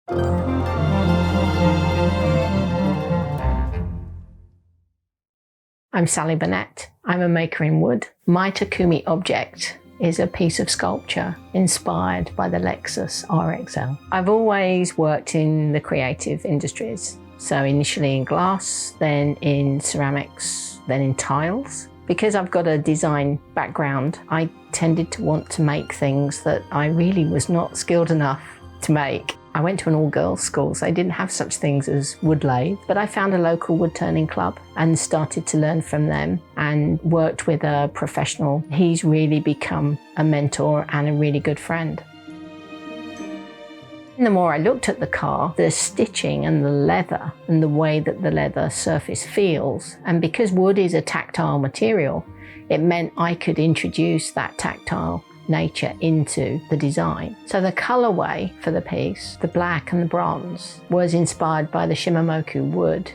I'm Sally Burnett. I'm a maker in wood. My Takumi object is a piece of sculpture inspired by the Lexus RX L. I've always worked in the creative industries. So initially in glass, then in ceramics, then in tiles. Because I've got a design background, I tended to want to make things that I really was not skilled enough to make. I went to an all-girls school, so I didn't have such things as wood lathe, but I found a local wood turning club and started to learn from them and worked with a professional. He's really become a mentor and a really good friend. And the more I looked at the car, the stitching and the leather and the way that the leather surface feels, and because wood is a tactile material, it meant I could introduce that tactile nature into the design. So the colorway for the piece, the black and the bronze, was inspired by the Shimamoku wood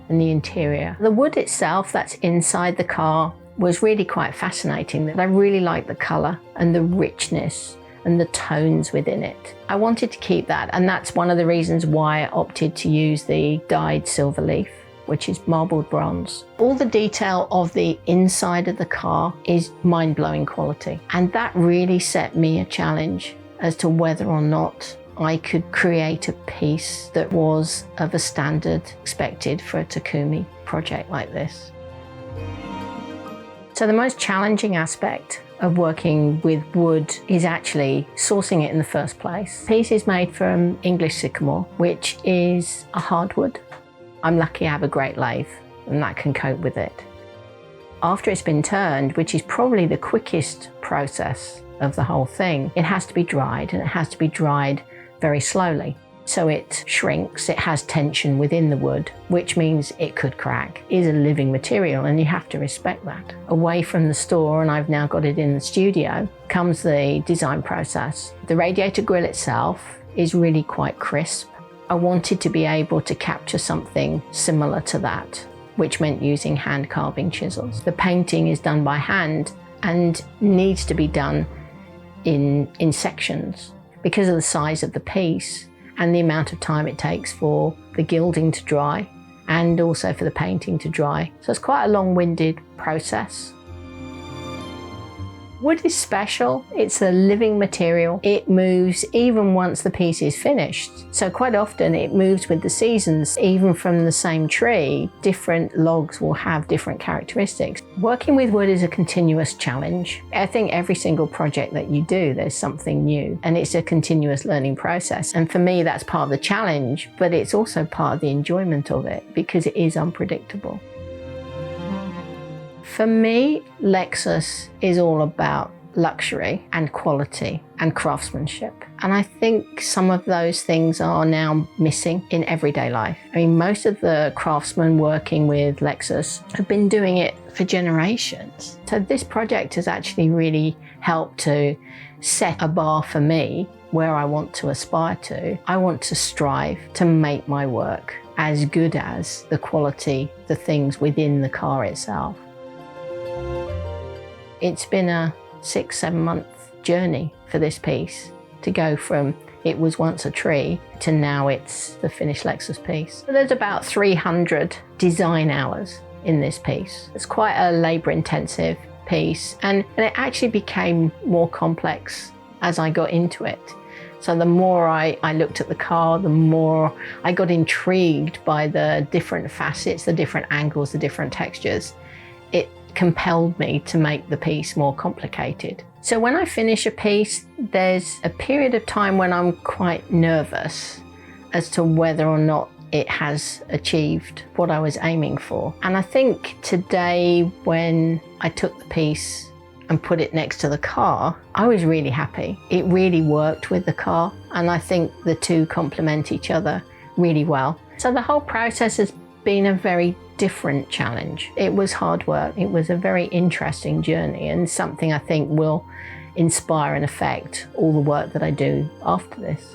and the interior. The wood itself that's inside the car was really quite fascinating. I really liked the color and the richness and the tones within it. I wanted to keep that, and that's one of the reasons why I opted to use the dyed silver leaf, which is marbled bronze. All the detail of the inside of the car is mind-blowing quality. And that really set me a challenge as to whether or not I could create a piece that was of a standard expected for a Takumi project like this. So the most challenging aspect of working with wood is actually sourcing it in the first place. The piece is made from English sycamore, which is a hardwood. I'm lucky I have a great lathe and that can cope with it. After it's been turned, which is probably the quickest process of the whole thing, it has to be dried, and it has to be dried very slowly. So it shrinks, it has tension within the wood, which means it could crack. It is a living material and you have to respect that. Away from the store, and I've now got it in the studio, comes the design process. The radiator grille itself is really quite crisp. I wanted to be able to capture something similar to that, which meant using hand carving chisels. The painting is done by hand and needs to be done in sections because of the size of the piece and the amount of time it takes for the gilding to dry and also for the painting to dry. So it's quite a long-winded process. Wood is special. It's a living material. It moves even once the piece is finished. So quite often it moves with the seasons. Even from the same tree, different logs will have different characteristics. Working with wood is a continuous challenge. I think every single project that you do, there's something new, and it's a continuous learning process. And for me, that's part of the challenge, but it's also part of the enjoyment of it because it is unpredictable. For me, Lexus is all about luxury and quality and craftsmanship. And I think some of those things are now missing in everyday life. I mean, most of the craftsmen working with Lexus have been doing it for generations. So this project has actually really helped to set a bar for me where I want to aspire to. I want to strive to make my work as good as the quality, the things within the car itself. It's been a 6-7 month journey for this piece to go from it was once a tree to now it's the finished Lexus piece. So there's about 300 design hours in this piece. It's quite a labour intensive piece and it actually became more complex as I got into it. So the more I looked at the car, the more I got intrigued by the different facets, the different angles, the different textures. It compelled me to make the piece more complicated. So when I finish a piece, there's a period of time when I'm quite nervous as to whether or not it has achieved what I was aiming for. And I think today when I took the piece and put it next to the car, I was really happy. It really worked with the car, and I think the two complement each other really well. So the whole process has been a very different challenge. It was hard work. It was a very interesting journey and something I think will inspire and affect all the work that I do after this.